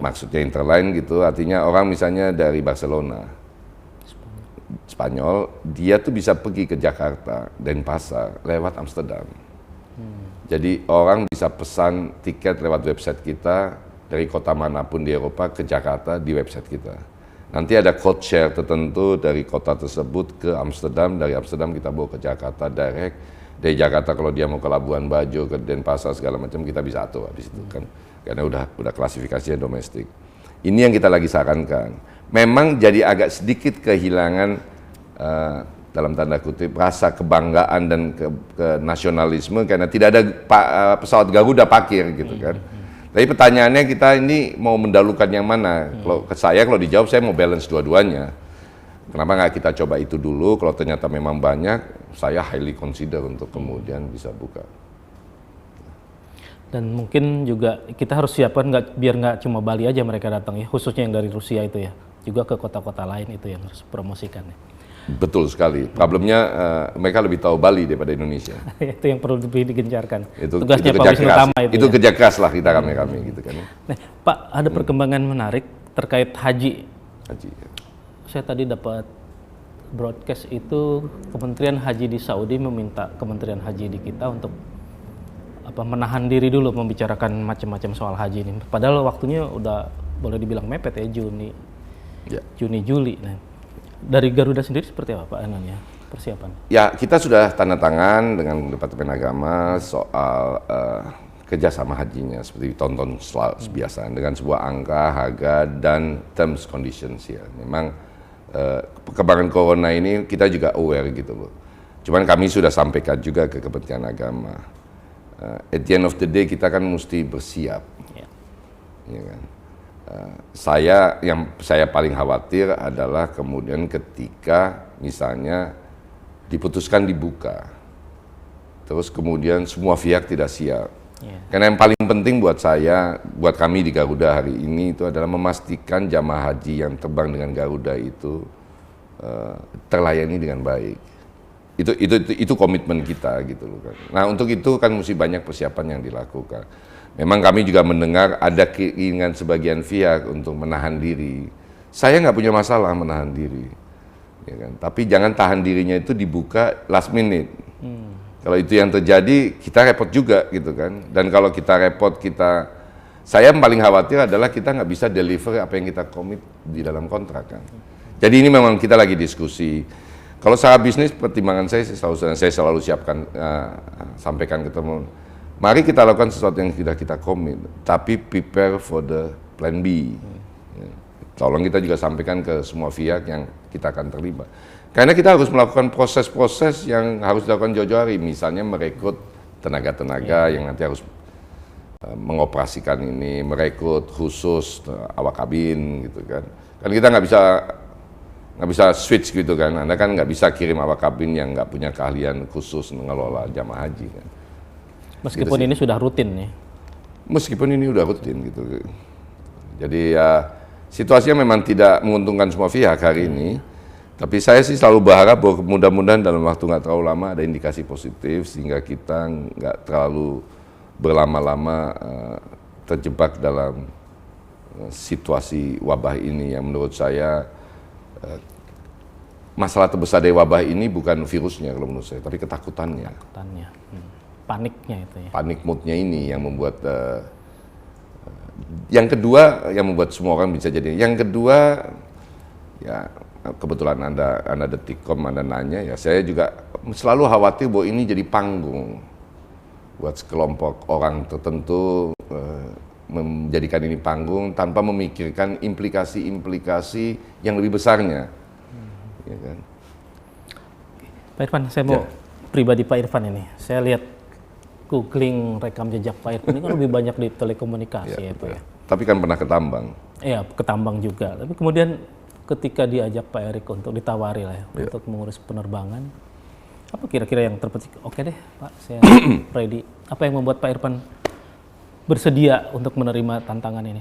Maksudnya interline gitu, artinya orang misalnya dari Barcelona, Spanyol, dia tuh bisa pergi ke Jakarta, Denpasar, lewat Amsterdam. Jadi orang bisa pesan tiket lewat website kita, dari kota manapun di Eropa ke Jakarta di website kita. Nanti ada code share tertentu dari kota tersebut ke Amsterdam, dari Amsterdam kita bawa ke Jakarta direct, dari Jakarta kalau dia mau ke Labuan Bajo, ke Denpasar segala macam kita bisa atur di situ kan. Karena udah klasifikasinya domestik. Ini yang kita lagi sarankan. Memang jadi agak sedikit kehilangan dalam tanda kutip rasa kebanggaan dan ke nasionalisme karena tidak ada pesawat Garuda parkir gitu kan. Tapi pertanyaannya kita ini mau mendahulukan yang mana? Kalau ke saya, kalau dijawab saya mau balance dua-duanya. Kenapa nggak kita coba itu dulu? Kalau ternyata memang banyak, saya highly consider untuk kemudian bisa buka. Dan mungkin juga kita harus siapkan biar nggak cuma Bali aja mereka datang ya, khususnya yang dari Rusia itu ya, juga ke kota-kota lain itu yang harus promosikan ya. Betul sekali. Problemnya mereka lebih tahu Bali daripada Indonesia. Itu yang perlu lebih digencarkan. itu Tugasnya Pak kerja Wisnu keras. Tama itu. Itu kerja keras lah kita kami gitu kan. Nah, Pak, ada perkembangan menarik terkait haji. Haji. Saya tadi dapat broadcast itu Kementerian Haji di Saudi meminta Kementerian Haji di kita untuk menahan diri dulu membicarakan macam-macam soal haji ini. Padahal waktunya udah boleh dibilang mepet ya, Juni Juli. Nah, dari Garuda sendiri seperti apa Pak Ananya persiapan? Ya, kita sudah tanda tangan dengan Departemen Agama soal kerjasama hajinya seperti tonton biasa dengan sebuah angka, harga dan terms conditions ya. Memang perkembangan corona ini kita juga aware gitu loh. Cuman kami sudah sampaikan juga ke Kementerian Agama. At the end of the day kita kan mesti bersiap, ya kan? Yang saya paling khawatir adalah kemudian ketika misalnya diputuskan dibuka, terus kemudian semua pihak tidak siap. Karena yang paling penting buat kami di Garuda hari ini itu adalah memastikan jamaah haji yang terbang dengan Garuda itu terlayani dengan baik. Itu komitmen kita gitu loh kan. Nah, untuk itu kan mesti banyak persiapan yang dilakukan. Memang kami juga mendengar ada keinginan sebagian pihak untuk menahan diri. Saya nggak punya masalah menahan diri, ya kan. Tapi jangan tahan dirinya itu dibuka last minute. Kalau itu yang terjadi, kita repot juga gitu kan. Dan kalau kita repot, saya yang paling khawatir adalah kita nggak bisa deliver apa yang kita komit di dalam kontrak kan. Jadi ini memang kita lagi diskusi. Kalau secara bisnis, pertimbangan saya selalu siapkan, sampaikan ke teman. Mari kita lakukan sesuatu yang sudah kita komit, tapi prepare for the plan B. Tolong kita juga sampaikan ke semua pihak yang kita akan terlibat. Karena kita harus melakukan proses-proses yang harus dilakukan jauh-jauh hari. Misalnya merekrut tenaga-tenaga yang nanti harus mengoperasikan ini, merekrut khusus awak kabin gitu kan. Kan kita nggak bisa switch gitu kan, Anda kan nggak bisa kirim awak kabin yang nggak punya keahlian khusus mengelola jamaah haji kan. Meskipun gitu ini sudah rutin nih. Meskipun ini udah rutin gitu. Jadi ya situasinya memang tidak menguntungkan semua pihak hari ini, tapi saya sih selalu berharap bahwa mudah-mudahan dalam waktu nggak terlalu lama ada indikasi positif sehingga kita nggak terlalu berlama-lama terjebak dalam situasi wabah ini yang menurut saya masalah terbesar dari wabah ini bukan virusnya kalau menurut saya, tapi ketakutannya. paniknya itu ya. Panik moodnya ini yang membuat yang kedua yang membuat semua orang bisa jadi. Yang kedua ya kebetulan Anda Detikcom Anda nanya ya, saya juga selalu khawatir bahwa ini jadi panggung buat sekelompok orang tertentu, menjadikan ini panggung tanpa memikirkan implikasi-implikasi yang lebih besarnya. Ya kan? Pak Irfan, saya mau pribadi Pak Irfan ini. Saya lihat googling rekam jejak Pak Irfan ini kan lebih banyak di telekomunikasi ya Pak ya. Tapi kan pernah ke tambang. Iya, ke tambang juga. Tapi kemudian ketika diajak Pak Erik untuk ditawari lah ya, untuk mengurus penerbangan, apa kira-kira yang terpenting? Oke deh Pak, saya ready. Apa yang membuat Pak Irfan bersedia untuk menerima tantangan ini?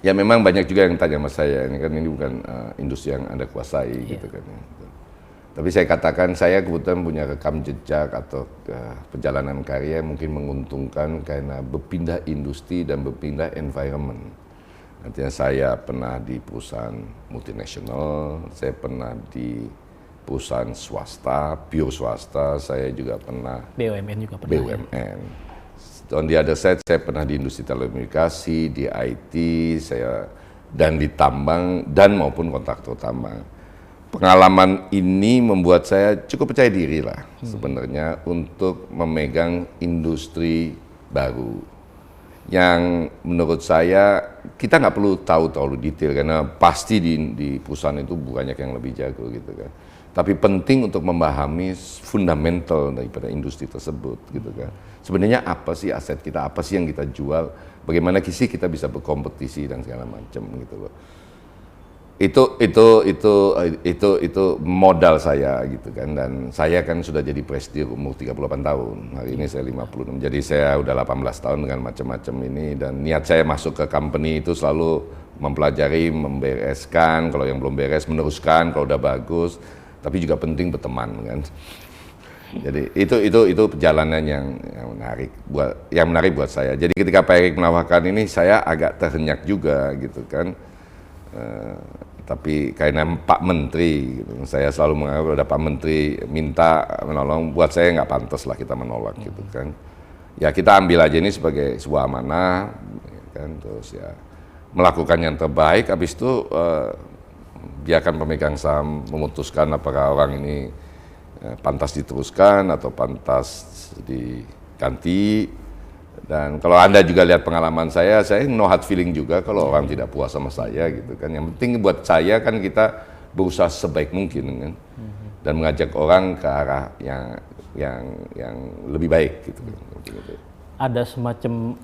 Ya memang banyak juga yang tanya sama saya, ini kan ini bukan industri yang Anda kuasai gitu kan. Tapi saya katakan saya kebetulan punya rekam jejak atau perjalanan karya yang mungkin menguntungkan karena berpindah industri dan berpindah environment. Artinya saya pernah di perusahaan multinasional, saya pernah di perusahaan swasta, pure swasta, saya juga pernah BUMN juga pernah. BUMN. On the other side, saya pernah di industri telekomunikasi, di IT, saya dan di tambang dan maupun kontraktor tambang. Pengalaman ini membuat saya cukup percaya diri lah sebenarnya untuk memegang industri baru yang menurut saya kita nggak perlu tahu terlalu detail karena pasti di perusahaan itu banyak yang lebih jago gitu kan. Tapi penting untuk memahami fundamental daripada industri tersebut gitu kan. Sebenarnya apa sih aset kita, apa sih yang kita jual, bagaimana sih kita bisa berkompetisi dan segala macam gitu loh. Itu modal saya gitu kan, dan saya kan sudah jadi presiden umur 38 tahun. Hari ini saya 56. Jadi saya udah 18 tahun dengan macam-macam ini, dan niat saya masuk ke company itu selalu mempelajari, membereskan, kalau yang belum beres meneruskan, kalau udah bagus, tapi juga penting berteman kan. Jadi itu perjalanan yang menarik buat saya. Jadi ketika Pak Erik menawarkan ini, saya agak terhenyak juga gitu kan. Tapi karena Pak Menteri, gitu, saya selalu menganggap ada Pak Menteri minta menolong, buat saya nggak pantas lah kita menolak gitu kan. Ya kita ambil aja ini sebagai sebuah amanah, kan, terus ya melakukan yang terbaik. Habis itu biarkan pemegang saham memutuskan apakah orang ini pantas diteruskan atau pantas diganti. Dan kalau Anda juga lihat pengalaman saya no hard feeling juga kalau orang tidak puas sama saya gitu kan. Yang penting buat saya kan kita berusaha sebaik mungkin kan, dan mengajak orang ke arah yang lebih baik gitu. Ada semacam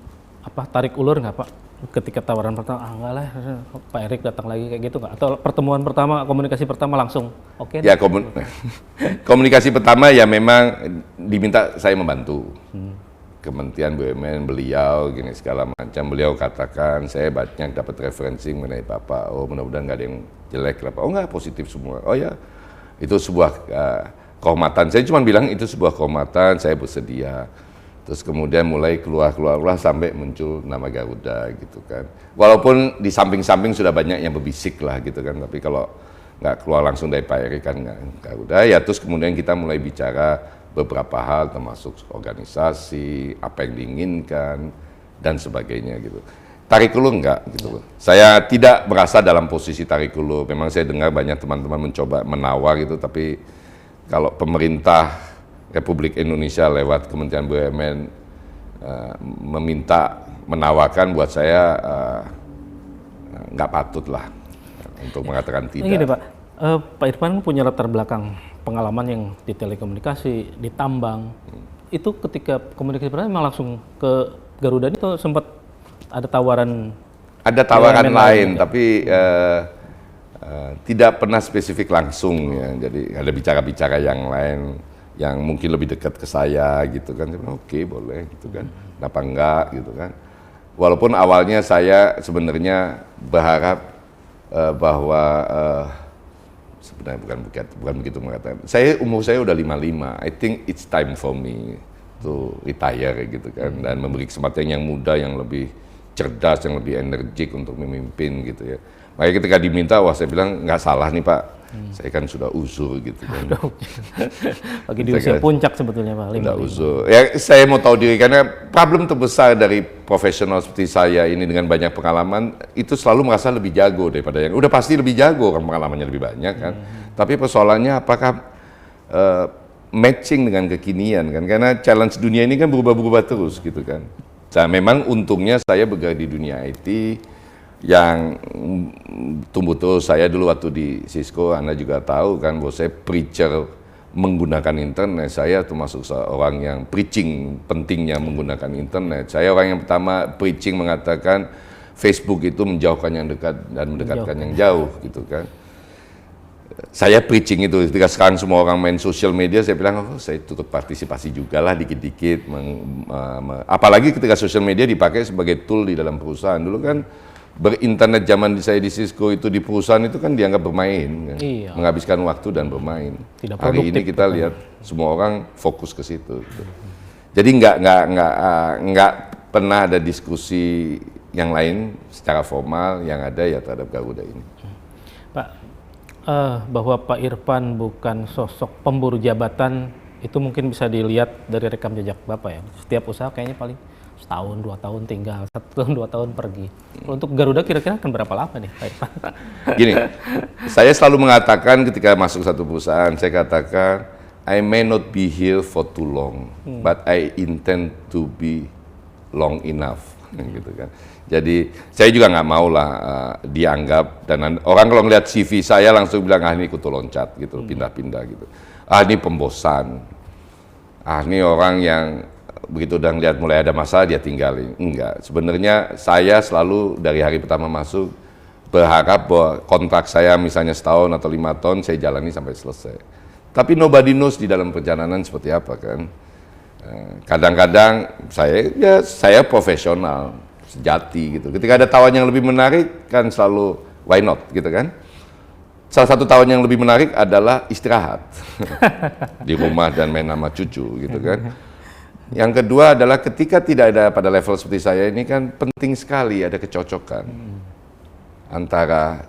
tarik ulur nggak Pak ketika tawaran pertama? Enggak lah, Pak Erik datang lagi kayak gitu nggak? Atau pertemuan pertama, komunikasi pertama langsung oke? Ya komunikasi pertama ya memang diminta saya membantu. Kementerian BUMN, beliau gini segala macam, beliau katakan saya banyak dapat referensi mengenai Bapak, oh mudah-mudahan nggak ada yang jelek lah Pak, oh nggak, positif semua, oh ya itu sebuah kehormatan, saya cuma bilang itu sebuah kehormatan, saya bersedia. Terus kemudian mulai keluar sampai muncul nama Garuda gitu kan, walaupun di samping-samping sudah banyak yang berbisik lah gitu kan, tapi kalau nggak keluar langsung dari Pak Erik kan nggak Garuda ya. Terus kemudian kita mulai bicara beberapa hal termasuk organisasi, apa yang diinginkan dan sebagainya gitu. Tarik ulur enggak gitu loh. Saya tidak merasa dalam posisi tarik ulur. Memang saya dengar banyak teman-teman mencoba menawar gitu, tapi kalau pemerintah Republik Indonesia lewat Kementerian BUMN menawarkan, buat saya nggak patut lah untuk mengatakan tidak. Gini Pak, Pak Irfan punya latar belakang pengalaman yang di telekomunikasi, di tambang. Itu ketika komunikasi pertama memang langsung ke Garuda itu sempat ada tawaran? Ada tawaran lain, tapi tidak pernah spesifik langsung ya. Jadi ada bicara-bicara yang lain yang mungkin lebih dekat ke saya gitu kan. Oke, boleh gitu kan. Kenapa enggak gitu kan. Walaupun awalnya saya sebenarnya berharap bahwa sebenarnya bukan begitu mengatakan. Umur saya udah 55. I think it's time for me to retire gitu kan, dan memberi kesempatan yang muda, yang lebih cerdas, yang lebih energik untuk memimpin gitu ya. Makanya ketika diminta, wah saya bilang nggak salah nih Pak. Saya kan sudah uzur gitu kan. Lagi di usia puncak sebetulnya Pak. Sudah uzur. Ya, saya mau tahu diri karena problem terbesar dari profesional seperti saya ini dengan banyak pengalaman itu selalu merasa lebih jago daripada yang udah pasti lebih jago kan, pengalamannya lebih banyak kan. Tapi persoalannya apakah matching dengan kekinian kan, karena challenge dunia ini kan berubah-ubah terus gitu kan. Nah, memang untungnya saya bergerak di dunia IT yang tumbuh terus. Saya dulu waktu di Cisco, Anda juga tahu kan bahwa saya preacher menggunakan internet. Saya termasuk seorang yang preaching pentingnya menggunakan internet. Saya orang yang pertama preaching mengatakan Facebook itu menjauhkan yang dekat dan mendekatkan yang jauh gitu kan. Saya preaching itu, ketika sekarang semua orang main sosial media, saya bilang, oh saya tutup partisipasi juga lah dikit-dikit. Apalagi ketika sosial media dipakai sebagai tool di dalam perusahaan. Dulu kan berinternet zaman saya di Cisco itu di perusahaan itu kan dianggap bermain, kan? Iya. Menghabiskan waktu dan bermain. Tidak Hari ini produktif, kita lihat semua orang fokus ke situ. Gitu. Jadi nggak pernah ada diskusi yang lain secara formal, yang ada ya terhadap Garuda ini. Pak, bahwa Pak Irfan bukan sosok pemburu jabatan itu mungkin bisa dilihat dari rekam jejak Bapak ya. Setiap usaha kayaknya paling setahun, 2 tahun tinggal, 1 tahun, 2 tahun pergi. Kalau untuk Garuda kira-kira akan berapa lama nih Pak Irfan? Gini, saya selalu mengatakan ketika masuk satu perusahaan, saya katakan, I may not be here for too long, but I intend to be long enough, gitu kan. Jadi saya juga nggak mau lah dianggap, dan orang kalau ngeliat CV saya langsung bilang, ah ini kutu loncat gitu, pindah-pindah gitu. Ah ini pembosan, ah ini orang yang begitu udah ngeliat mulai ada masalah dia tinggalin. Enggak, sebenarnya saya selalu dari hari pertama masuk berharap bahwa kontrak saya misalnya setahun atau 5 tahun saya jalani sampai selesai. Tapi nobody knows di dalam perjalanan seperti apa kan. Kadang-kadang saya profesional sejati gitu. Ketika ada tawaran yang lebih menarik kan selalu why not gitu kan. Salah satu tawaran yang lebih menarik adalah istirahat di rumah dan main sama cucu gitu kan. Yang kedua adalah ketika tidak ada pada level seperti saya ini kan penting sekali ada kecocokan antara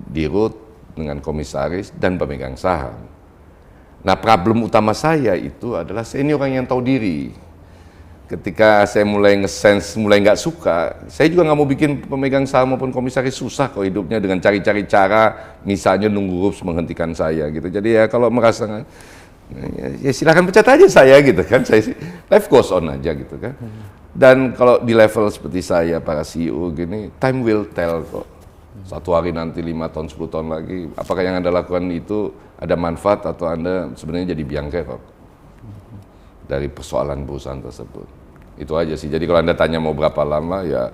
dirut dengan komisaris dan pemegang saham. Nah problem utama saya itu adalah saya ini orang yang tahu diri. Ketika saya mulai nge-sense, mulai nggak suka, saya juga nggak mau bikin pemegang saham maupun komisaris susah kok hidupnya dengan cari-cari cara, misalnya nunggu rups menghentikan saya gitu. Jadi ya kalau merasa, ya silakan pecat aja saya gitu kan, saya life goes on aja gitu kan. Dan kalau di level seperti saya, para CEO gini, time will tell kok. Satu hari nanti 5 tahun, 10 tahun lagi, apakah yang Anda lakukan itu ada manfaat atau Anda sebenarnya jadi biang kerok dari persoalan perusahaan tersebut. Itu aja sih. Jadi kalau Anda tanya mau berapa lama, ya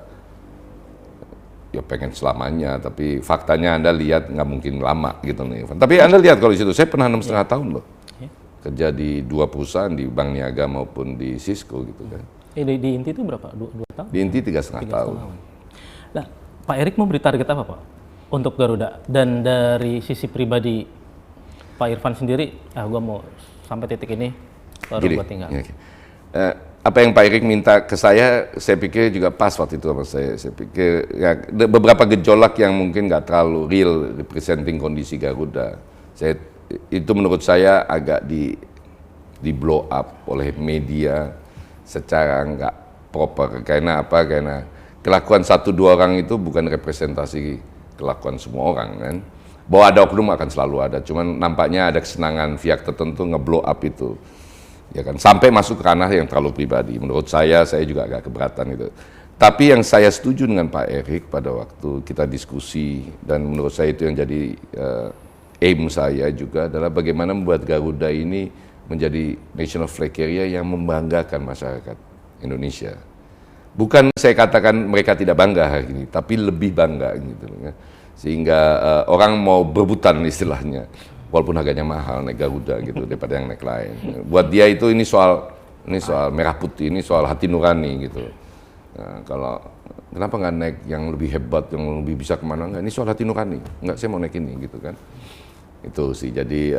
pengen selamanya. Tapi faktanya Anda lihat nggak mungkin lama gitu nih. Tapi Anda lihat kalau di situ, saya pernah 6,5 tahun loh. Kerja di 2 perusahaan, di Bank Niaga maupun di Cisco gitu kan. Di Inti itu berapa? 2 tahun? Di Inti 3,5 tahun. Nah, Pak Erik memberi target apa Pak untuk Garuda? Dan dari sisi pribadi Pak Irfan sendiri, gua mau sampai titik ini baru Gini, gua tinggal. Apa yang Pak Erik minta ke saya pikir juga pas waktu itu sama saya. Saya pikir ya, beberapa gejolak yang mungkin nggak terlalu real representing kondisi Garuda. Itu menurut saya agak di blow up oleh media secara nggak proper. Karena apa? Karena kelakuan 1-2 orang itu bukan representasi kelakuan semua orang kan. Bahwa ada oknum akan selalu ada. Cuman nampaknya ada kesenangan pihak tertentu nge-blow up itu. Ya kan, sampai masuk ke ranah yang terlalu pribadi. Menurut saya juga agak keberatan itu. Tapi yang saya setuju dengan Pak Erik pada waktu kita diskusi, dan menurut saya itu yang jadi aim saya juga adalah bagaimana membuat Garuda ini menjadi national flag carrier yang membanggakan masyarakat Indonesia. Bukan saya katakan mereka tidak bangga hari ini, tapi lebih bangga gitu. Sehingga orang mau berebutan istilahnya. Walaupun harganya mahal naik Garuda gitu daripada yang naik lain. Buat dia itu ini soal merah putih, ini soal hati nurani gitu. Nah, kalau kenapa nggak naik yang lebih hebat, yang lebih bisa kemana nggak? Ini soal hati nurani. Nggak, saya mau naik ini gitu kan. Itu sih. Jadi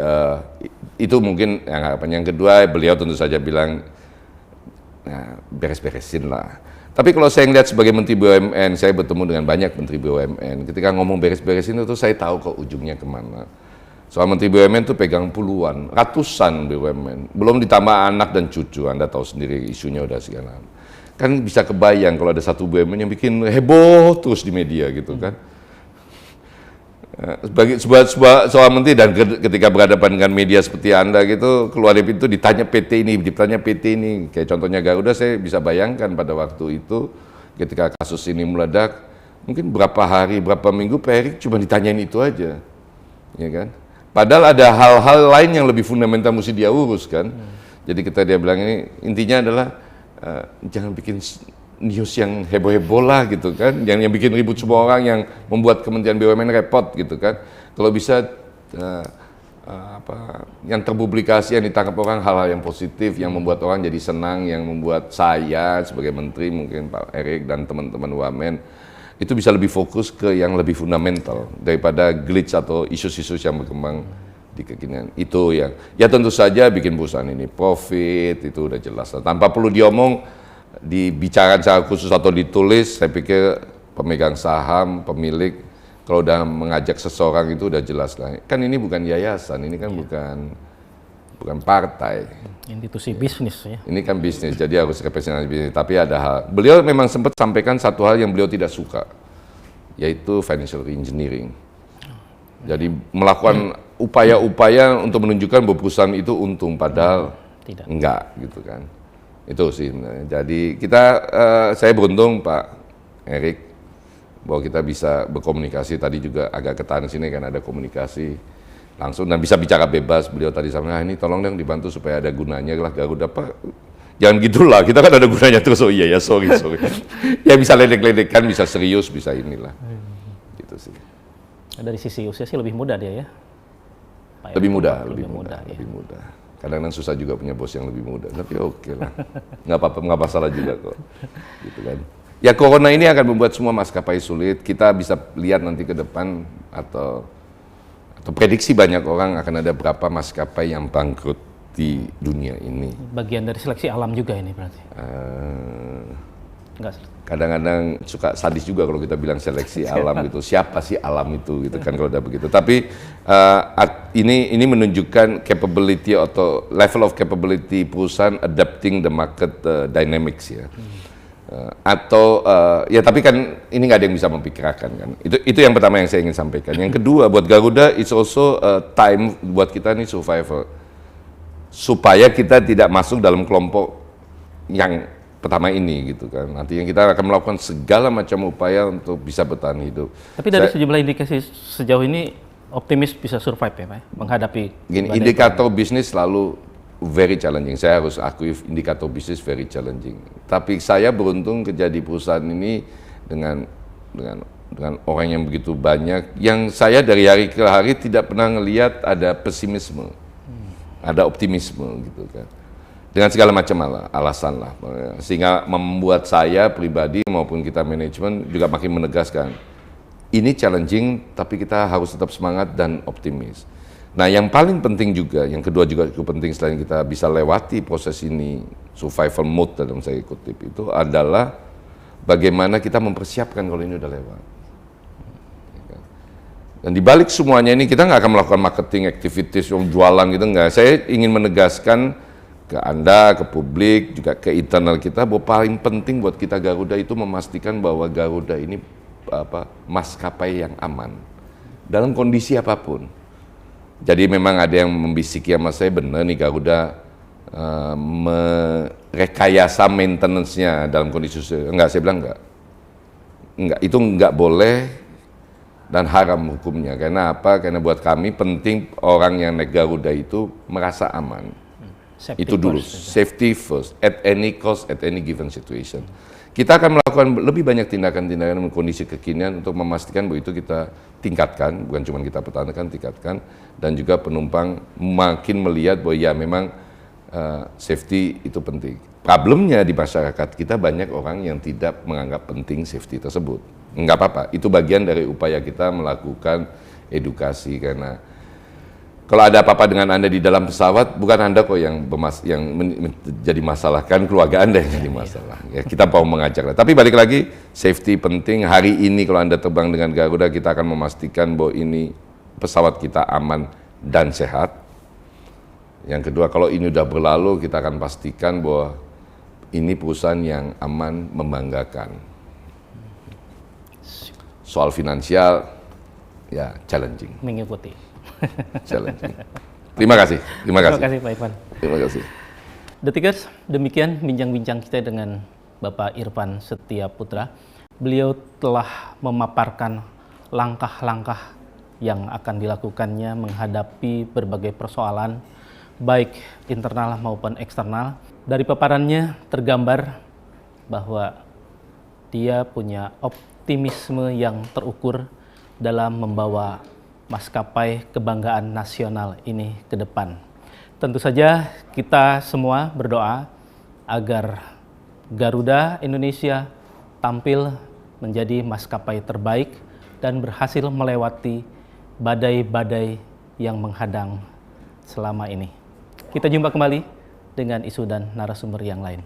itu mungkin yang harapan. Yang kedua, beliau tentu saja bilang beres-beresin lah. Tapi kalau saya ngeliat sebagai Menteri BUMN, saya bertemu dengan banyak Menteri BUMN. Ketika ngomong beres-beresin itu saya tahu kok ujungnya kemana. Soal Menteri BUMN itu pegang puluhan, ratusan BUMN. Belum ditambah anak dan cucu, Anda tahu sendiri isunya udah segala. Kan bisa kebayang kalau ada satu BUMN yang bikin heboh terus di media gitu kan. Sebagai seorang menteri dan ketika berhadapan dengan media seperti Anda gitu, keluar dari pintu ditanya PT ini, kayak contohnya Garuda, saya bisa bayangkan pada waktu itu ketika kasus ini meledak, mungkin berapa hari, berapa minggu Pak Erick cuma ditanyain itu aja, ya kan? Padahal ada hal-hal lain yang lebih fundamental mesti dia urus kan. Jadi dia bilang ini intinya adalah jangan bikin news yang heboh-heboh lah gitu kan, yang bikin ribut semua orang, yang membuat Kementerian BUMN repot gitu kan. Kalau bisa yang terpublikasi, yang ditangkap orang hal-hal yang positif, yang membuat orang jadi senang, yang membuat saya sebagai menteri, mungkin Pak Erick dan teman-teman Wamen itu bisa lebih fokus ke yang lebih fundamental daripada glitch atau isu-isu yang berkembang di kekinian. Itu yang ya tentu saja bikin perusahaan ini profit itu udah jelas tanpa perlu diomong, dibicarakan secara khusus atau ditulis. Saya pikir pemegang saham, pemilik kalau udah mengajak seseorang itu udah jelas lah. Kan ini bukan yayasan, ini kan bukan partai. Institusi bisnis ya. Ini kan bisnis, jadi harus representasi bisnis. Tapi ada hal, beliau memang sempat sampaikan satu hal yang beliau tidak suka, yaitu financial engineering. Jadi melakukan upaya-upaya untuk menunjukkan bahwa perusahaan itu untung, padahal tidak. Enggak gitu kan. Itu sih. Jadi saya beruntung Pak Erick bahwa kita bisa berkomunikasi. Tadi juga agak ketahan sini kan ada komunikasi langsung dan bisa bicara bebas. Beliau tadi sama, ini tolong dong dibantu supaya ada gunanya lah Garuda Pak. Jangan gitulah, kita kan ada gunanya terus. Oh iya ya, sorry. Ya bisa ledek-ledekan, bisa serius, bisa inilah. Gitu sih. Dari sisi usia sih lebih muda dia ya. Pak Lebih muda. Kadang-kadang susah juga punya bos yang lebih muda, tapi oke lah. Nggak apa-apa, nggak masalah juga kok. Gitu kan. Ya corona ini akan membuat semua maskapai sulit. Kita bisa lihat nanti ke depan atau prediksi banyak orang akan ada berapa maskapai yang bangkrut di dunia ini. Bagian dari seleksi alam juga ini berarti? Enggak. Kadang-kadang suka sadis juga kalau kita bilang seleksi alam gitu. Siapa sih alam itu gitu kan kalau udah begitu. Tapi ini menunjukkan capability atau level of capability perusahaan adapting the market dynamics ya. Ya tapi kan ini nggak ada yang bisa memperkirakan kan. Itu yang pertama yang saya ingin sampaikan. Yang kedua buat Garuda it's also time buat kita nih survival. Supaya kita tidak masuk dalam kelompok yang pertama ini gitu kan. Nanti yang kita akan melakukan segala macam upaya untuk bisa bertahan hidup. Tapi dari sejumlah indikasi sejauh ini optimis bisa survive ya Pak, menghadapi indikator bisnis selalu very challenging. Saya harus akui indikator bisnis very challenging. Tapi saya beruntung kerja di perusahaan ini dengan orang yang begitu banyak, yang saya dari hari ke hari tidak pernah ngelihat ada pesimisme, ada optimisme gitu kan. Dengan segala macam alasan lah, sehingga membuat saya pribadi maupun kita manajemen juga makin menegaskan ini challenging, tapi kita harus tetap semangat dan optimis. Nah, yang paling penting juga, yang kedua juga cukup penting selain kita bisa lewati proses ini, survival mode dalam saya kutip itu adalah bagaimana kita mempersiapkan kalau ini udah lewat. Dan dibalik semuanya ini kita nggak akan melakukan marketing activities yang jualan gitu nggak. Saya ingin menegaskan ke Anda, ke publik, juga ke internal kita bahwa paling penting buat kita Garuda itu memastikan bahwa Garuda ini maskapai yang aman dalam kondisi apapun. Jadi memang ada yang membisiki sama saya, benar nih Garuda merekayasa maintenance-nya dalam kondisi enggak, saya bilang enggak, itu enggak boleh dan haram hukumnya. Karena apa? Karena buat kami penting orang yang naik Garuda itu merasa aman. Safety itu dulu, first, safety first, at any cost, at any given situation. Kita akan melakukan lebih banyak tindakan-tindakan kondisi kekinian untuk memastikan bahwa itu kita tingkatkan, bukan cuma kita pertahankan, tingkatkan, dan juga penumpang makin melihat bahwa ya memang safety itu penting. Problemnya di masyarakat kita banyak orang yang tidak menganggap penting safety tersebut. Enggak apa-apa, itu bagian dari upaya kita melakukan edukasi, karena kalau ada apa-apa dengan Anda di dalam pesawat, bukan Anda kok yang jadi masalah, kan keluarga Anda yang jadi masalah. Ya, kita mau mengajak. Tapi balik lagi, safety penting. Hari ini kalau Anda terbang dengan Garuda, kita akan memastikan bahwa ini pesawat kita aman dan sehat. Yang kedua, kalau ini udah berlalu, kita akan pastikan bahwa ini perusahaan yang aman, membanggakan. Soal finansial, ya challenging. Mengikuti. Challenging. Terima kasih. Terima kasih Pak Irfan. Terima kasih. Detikers, demikian bincang-bincang kita dengan Bapak Irfan Setia Putra. Beliau telah memaparkan langkah-langkah yang akan dilakukannya menghadapi berbagai persoalan, baik internal maupun eksternal. Dari paparannya tergambar bahwa dia punya optimisme yang terukur dalam membawa maskapai kebanggaan nasional ini ke depan. Tentu saja kita semua berdoa agar Garuda Indonesia tampil menjadi maskapai terbaik dan berhasil melewati badai-badai yang menghadang selama ini. Kita jumpa kembali dengan isu dan narasumber yang lain.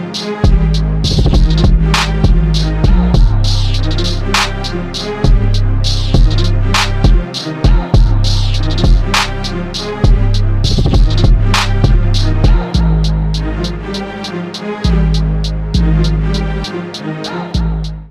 Thank you.